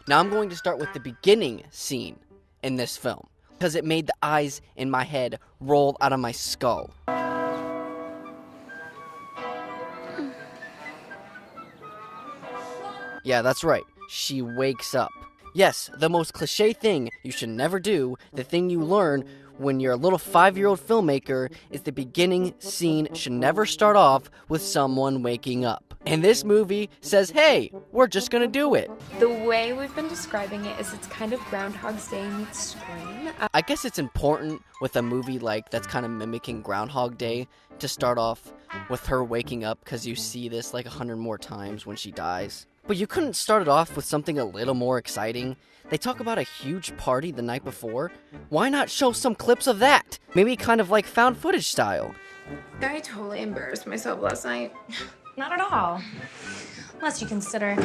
Now I'm going to start with the beginning scene in this film, because it made the eyes in my head roll out of my skull. Yeah, that's right. She wakes up. Yes, the most cliche thing you should never do, the thing you learn when you're a little 5-year-old filmmaker, is the beginning scene should never start off with someone waking up. And this movie says, hey, we're just gonna do it. The way we've been describing it is it's kind of Groundhog's Day meets Scream. I guess it's important with a movie like that's kind of mimicking Groundhog Day to start off with her waking up, because you see this like 100 more times when she dies. But you couldn't start it off with something a little more exciting? They talk about a huge party the night before. Why not show some clips of that? Maybe kind of like found footage style. I totally embarrassed myself last night. Not at all. Unless you consider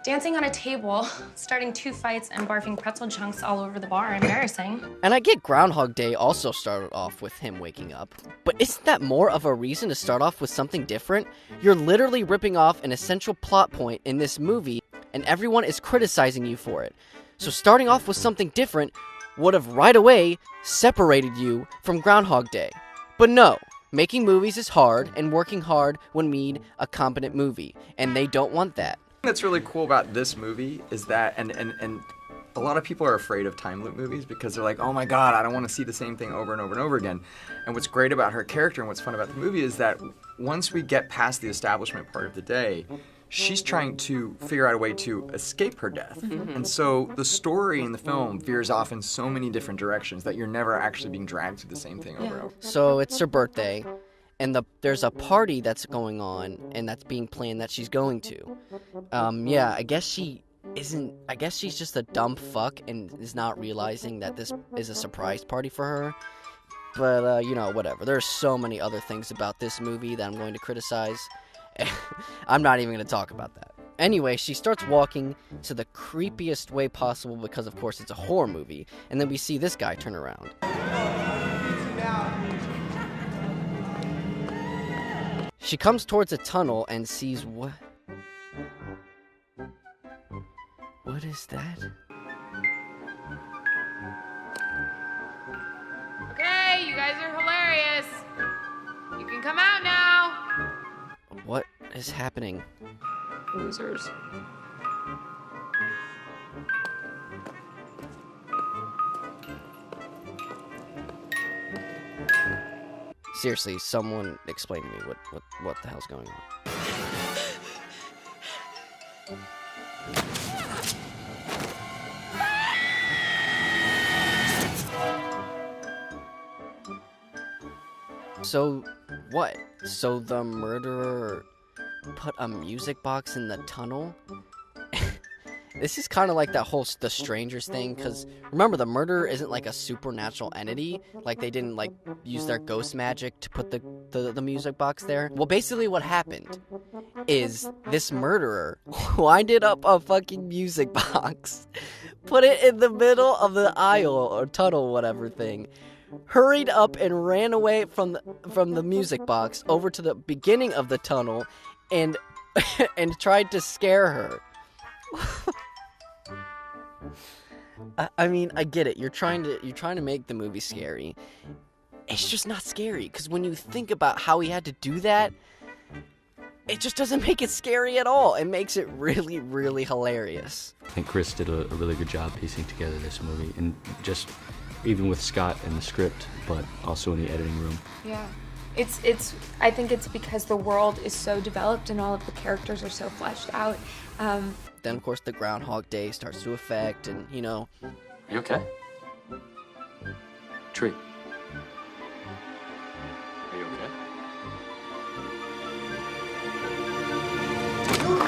dancing on a table, starting 2 fights, and barfing pretzel chunks all over the bar embarrassing. And I get Groundhog Day also started off with him waking up. But isn't that more of a reason to start off with something different? You're literally ripping off an essential plot point in this movie, and everyone is criticizing you for it. So starting off with something different would have right away separated you from Groundhog Day. But no. Making movies is hard, and working hard would mean a competent movie, and they don't want that. What's really cool about this movie is that, and a lot of people are afraid of time loop movies because they're like, oh my god, I don't want to see the same thing over and over and over again. And what's great about her character and what's fun about the movie is that once we get past the establishment part of the day, she's trying to figure out a way to escape her death. And so the story in the film veers off in so many different directions that you're never actually being dragged through the same thing over and over. So it's her birthday, and there's a party that's going on, and that's being planned that she's going to. Yeah, I guess she's just a dumb fuck and is not realizing that this is a surprise party for her. But, whatever. There's so many other things about this movie that I'm going to criticize. I'm not even going to talk about that. Anyway, she starts walking to the creepiest way possible because, of course, it's a horror movie. And then we see this guy turn around. She comes towards a tunnel and sees what? What is that? Okay, you guys are hilarious. You can come out now. What is happening? Losers. Seriously, someone explain to me what the hell's going on. So, what? So the murderer put a music box in the tunnel? This is kind of like that whole The Strangers thing, because remember, the murderer isn't like a supernatural entity. Like, they didn't, like, use their ghost magic to put the music box there. Well, basically what happened is this murderer winded up a fucking music box, put it in the middle of the aisle or tunnel, whatever thing, hurried up and ran away from the music box over to the beginning of the tunnel and and tried to scare her. I mean, I get it. You're trying to make the movie scary. It's just not scary, because when you think about how he had to do that, it just doesn't make it scary at all. It makes it really, really hilarious. I think Chris did a really good job piecing together this movie, and just even with Scott and the script, but also in the editing room. Yeah. I think it's because the world is so developed and all of the characters are so fleshed out. Then, of course, the Groundhog Day starts to affect, and, You okay? Tree. Are you okay?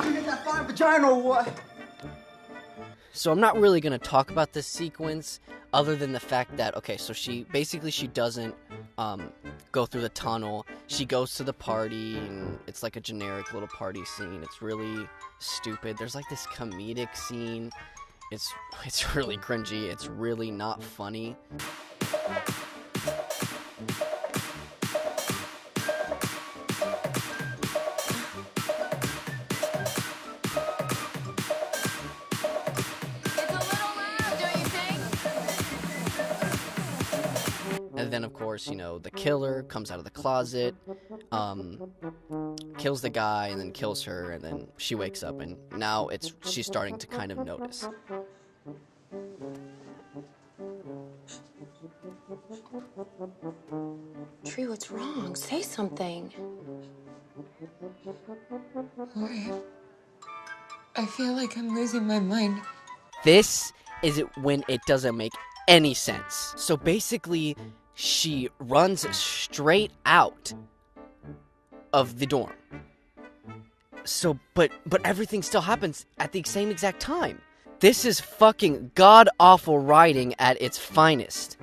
You get that fine vagina or what? So I'm not really going to talk about this sequence other than the fact that, okay, so she doesn't go through the tunnel. She goes to the party, and it's like a generic little party scene. It's really stupid. There's like this comedic scene. It's really cringy. It's really not funny. And then, of course, you know, the killer comes out of the closet, kills the guy, and then kills her, and then she wakes up, and now she's starting to kind of notice. Tree, what's wrong? Say something. Lori, I feel like I'm losing my mind. This is when it doesn't make any sense. So basically, she runs straight out of the dorm. So, but everything still happens at the same exact time. This is fucking god-awful writing at its finest.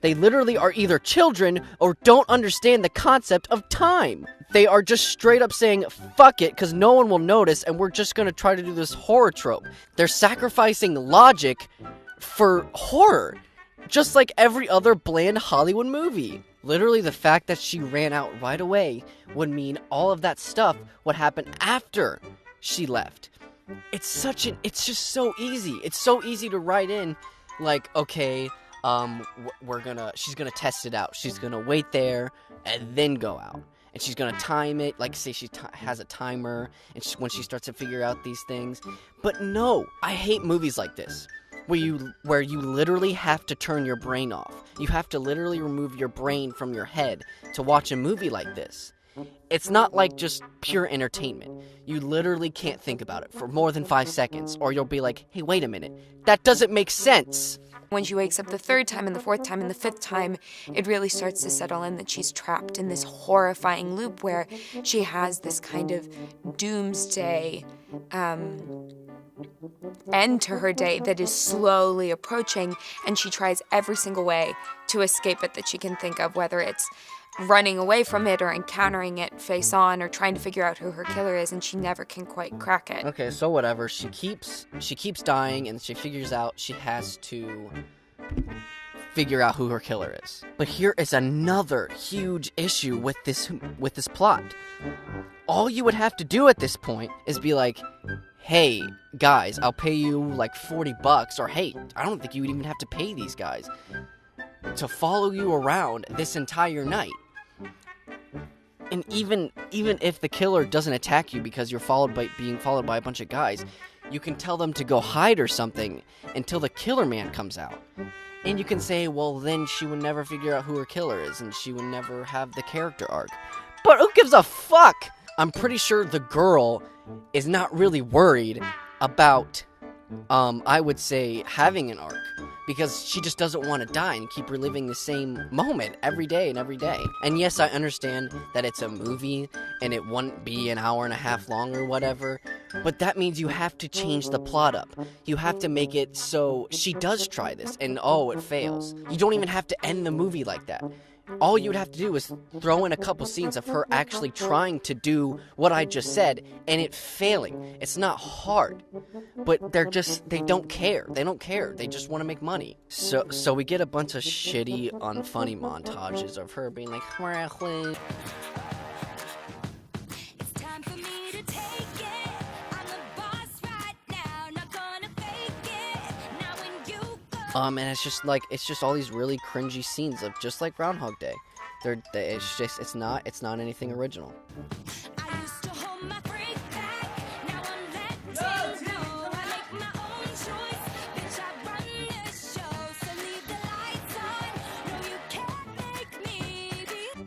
They literally are either children or don't understand the concept of time. They are just straight up saying, fuck it, because no one will notice, and we're just going to try to do this horror trope. They're sacrificing logic for horror, just like every other bland Hollywood movie. Literally, the fact that she ran out right away would mean all of that stuff would happen after she left. It's just so easy. It's so easy to write in, like, okay, she's gonna test it out. She's gonna wait there and then go out. And she's gonna time it, like say she has a timer, and when she starts to figure out these things. But no, I hate movies like this, where you literally have to turn your brain off. You have to literally remove your brain from your head to watch a movie like this. It's not like just pure entertainment. You literally can't think about it for more than 5 seconds, or you'll be like, hey, wait a minute, that doesn't make sense. When she wakes up the third time and the fourth time and the fifth time, it really starts to settle in that she's trapped in this horrifying loop where she has this kind of doomsday end to her day that is slowly approaching, and she tries every single way to escape it that she can think of, whether it's running away from it or encountering it face on or trying to figure out who her killer is, and she never can quite crack it. Okay, so whatever. She keeps dying, and she figures out she has to figure out who her killer is. But here is another huge issue with this plot. All you would have to do at this point is be like, hey, guys, I'll pay you like $40, or hey, I don't think you would even have to pay these guys to follow you around this entire night. And even if the killer doesn't attack you because you're being followed by a bunch of guys, you can tell them to go hide or something until the killer man comes out. And you can say, well, then she would never figure out who her killer is, and she would never have the character arc. But who gives a fuck? I'm pretty sure the girl is not really worried about, I would say, having an arc. Because she just doesn't want to die and keep reliving the same moment every day and every day. And yes, I understand that it's a movie and it wouldn't be an hour and a half long or whatever, but that means you have to change the plot up. You have to make it so she does try this and it fails. You don't even have to end the movie like that. All you would have to do is throw in a couple scenes of her actually trying to do what I just said and it failing. It's not hard, but they don't care. They don't care. They just want to make money. So we get a bunch of shitty, unfunny montages of her being like, and it's just all these really cringy scenes of just like Groundhog Day. It's not anything original.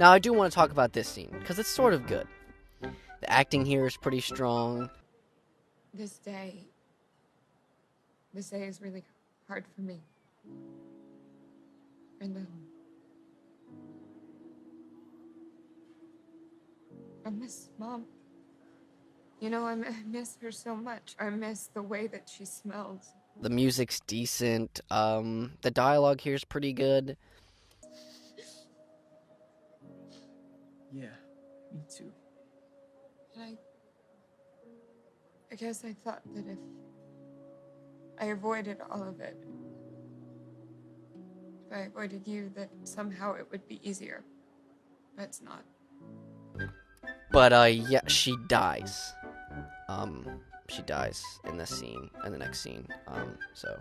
Now I do want to talk about this scene because it's sort of good. The acting here is pretty strong. This day is really hard for me. And I miss Mom. You know, I miss her so much. I miss the way that she smells. The music's decent. The dialogue here is pretty good. Yeah, me too. And I guess I thought that if I avoided all of it, if I avoided you, that somehow it would be easier. But it's not. But, yeah, she dies. she dies in this scene, in the next scene. So,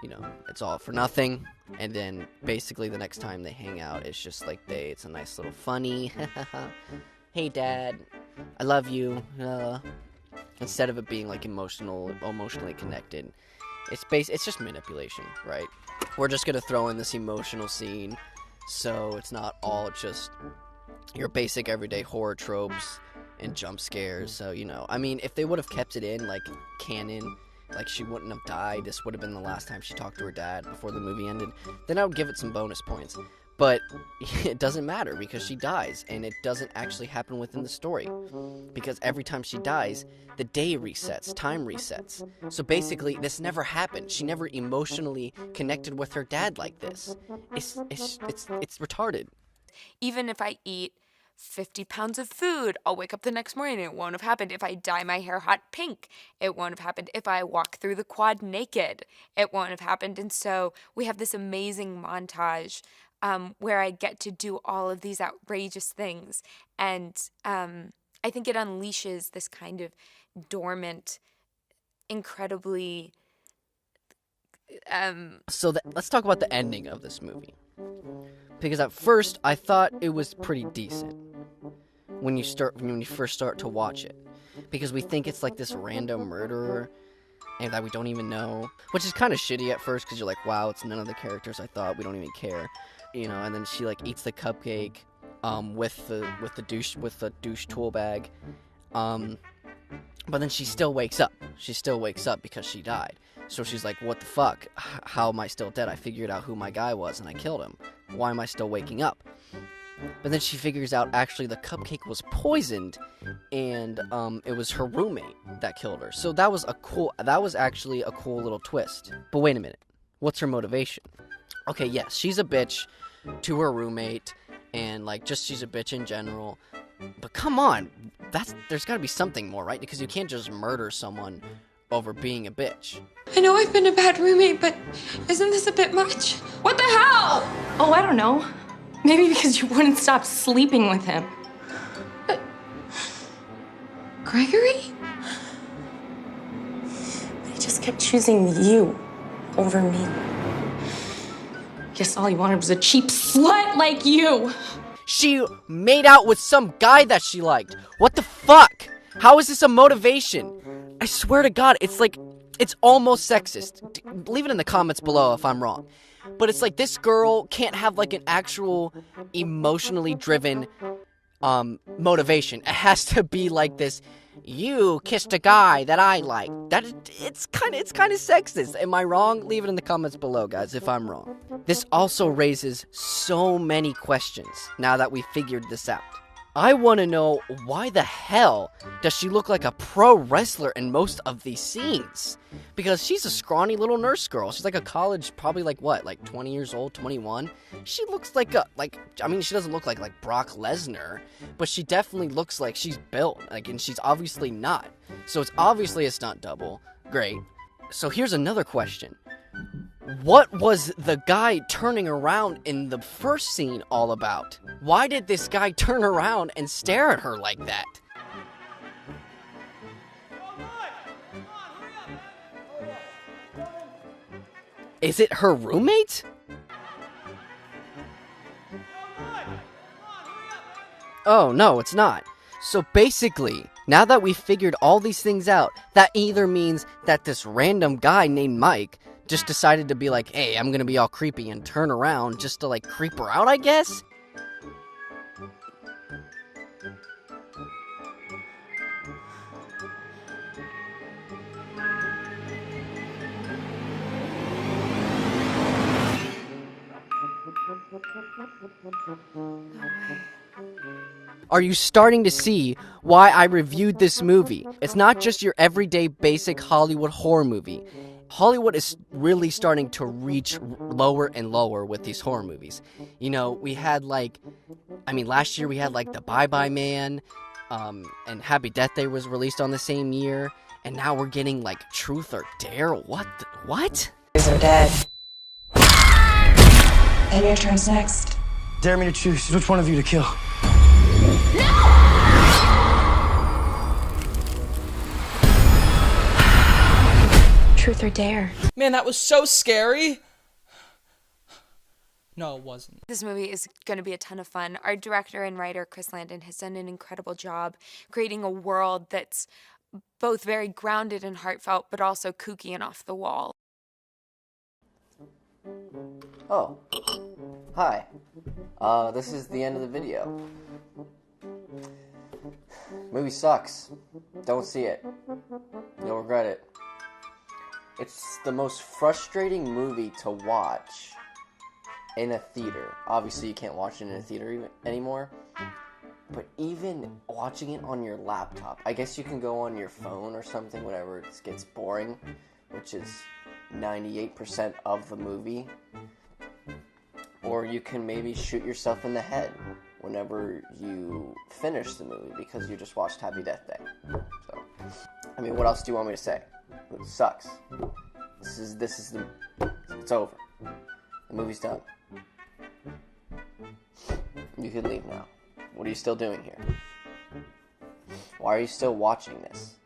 you know, it's all for nothing. And then basically the next time they hang out, it's just like it's a nice little funny, hey dad, I love you. Instead of it being like emotionally connected, it's just manipulation, right? We're just gonna throw in this emotional scene, so it's not all just your basic everyday horror tropes and jump scares. So, you know, I mean, if they would have kept it in like canon, like she wouldn't have died, this would have been the last time she talked to her dad before the movie ended, then I would give it some bonus points. But it doesn't matter because she dies, and it doesn't actually happen within the story. Because every time she dies, the day resets, time resets. So basically, this never happened. She never emotionally connected with her dad like this. It's retarded. Even if I eat 50 pounds of food, I'll wake up the next morning and it won't have happened. If I dye my hair hot pink, it won't have happened. If I walk through the quad naked, it won't have happened. And so we have this amazing montage where I get to do all of these outrageous things. And I think it unleashes this kind of dormant, incredibly... Let's talk about the ending of this movie. Because at first, I thought it was pretty decent when you first start to watch it. Because we think it's like this random murderer and that we don't even know. Which is kind of shitty at first because you're like, wow, it's none of the characters I thought. We don't even care. You know, and then she like eats the cupcake with the douche tool bag. But then she still wakes up. She still wakes up because she died. So she's like, what the fuck? How am I still dead? I figured out who my guy was and I killed him. Why am I still waking up? But then she figures out actually the cupcake was poisoned and it was her roommate that killed her. So that was actually a cool little twist. But wait a minute. What's her motivation? Okay, yes, she's a bitch to her roommate and like just she's a bitch in general. But come on, there's got to be something more, right? Because you can't just murder someone over being a bitch. I know I've been a bad roommate, but isn't this a bit much? What the hell? Oh, I don't know. Maybe because you wouldn't stop sleeping with him. But... Gregory? He just kept choosing you over me. Guess all he wanted was a cheap slut like you. She made out with some guy that she liked. What the fuck? How is this a motivation? I swear to God, it's like, it's almost sexist. Leave it in the comments below if I'm wrong. But it's like this girl can't have like an actual emotionally driven motivation. It has to be like this, you kissed a guy that I like. It's kind of sexist. Am I wrong? Leave it in the comments below, guys, if I'm wrong. This also raises so many questions now that we figured this out. I want to know, why the hell does she look like a pro wrestler in most of these scenes? Because she's a scrawny little nurse girl. She's like a college, probably like 20 years old, 21? She looks like she doesn't look like Brock Lesnar, but she definitely looks like she's built, and she's obviously not. So it's obviously a stunt double. Great. So here's another question. What was the guy turning around in the first scene all about? Why did this guy turn around and stare at her like that? Is it her roommate? Oh, no, it's not. So basically, now that we figured all these things out, that either means that this random guy named Mike just decided to be like, hey, I'm gonna be all creepy and turn around just to like creep her out, I guess? Are you starting to see why I reviewed this movie? It's not just your everyday basic Hollywood horror movie. Hollywood is really starting to reach lower and lower with these horror movies. You know, we had last year we had The Bye Bye Man, and Happy Death Day was released on the same year, and now we're getting Truth or Dare. What? Boys are dead. And your turn's next. Dare me to choose which one of you to kill. Truth or Dare. Man, that was so scary. No, it wasn't. This movie is going to be a ton of fun. Our director and writer, Chris Landon, has done an incredible job creating a world that's both very grounded and heartfelt, but also kooky and off the wall. Oh. Hi. This is the end of the video. Movie sucks. Don't see it. You'll regret it. It's the most frustrating movie to watch in a theater. Obviously, you can't watch it in a theater anymore. But even watching it on your laptop, I guess you can go on your phone or something whenever it gets boring, which is 98% of the movie. Or you can maybe shoot yourself in the head whenever you finish the movie because you just watched Happy Death Day. So, I mean, what else do you want me to say? It sucks. It's over. The movie's done. You can leave now. What are you still doing here? Why are you still watching this?